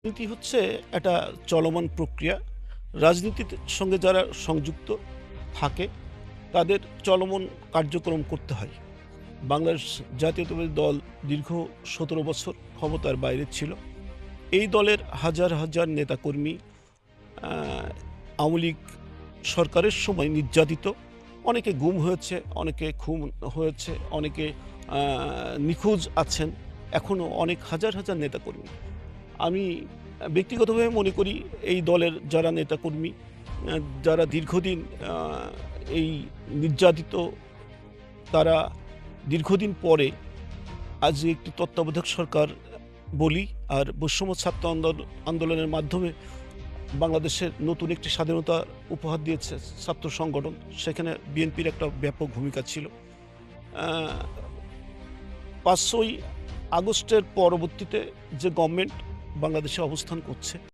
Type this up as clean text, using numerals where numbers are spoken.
রাজনীতি হচ্ছে একটা চলমান প্রক্রিয়া। রাজনীতির সঙ্গে যারা সংযুক্ত থাকে তাদের চলমান কার্যক্রম করতে হয়। বাংলাদেশ জাতীয়তাবাদী দল দীর্ঘ ১৭ বছর ক্ষমতার বাইরে ছিল। এই দলের হাজার, হাজার নেতাকর্মী আ আওয়ামী লীগ সরকারের সময় নির্যাতিত। অনেকে গুম হয়েছে, অনেকে খুন হয়েছে, অনেকে আ নিখোঁজ আছেন। এখনো অনেক হাজার, হাজার নেতাকর্মী। আমি ব্যক্তিগতভাবে মনে করি এই দলের যারা নেতাকর্মী আ যারা দীর্ঘদিন আ এই নির্যাতিত, তারা দীর্ঘদিন পরে আজ একটি তত্ত্বাবধায়ক সরকার বলি আর বৈষম্য ছাত্র আন্দোলনের মাধ্যমে বাংলাদেশের নতুন একটি স্বাধীনতা উপহার দিয়েছে ছাত্র সংগঠন। সেখানে বিএনপির একটা ব্যাপক ভূমিকা ছিল। আ ৫ই আগস্টের পরবর্তীতে যে গভর্নমেন্ট বাংলাদেশে অবস্থান করছে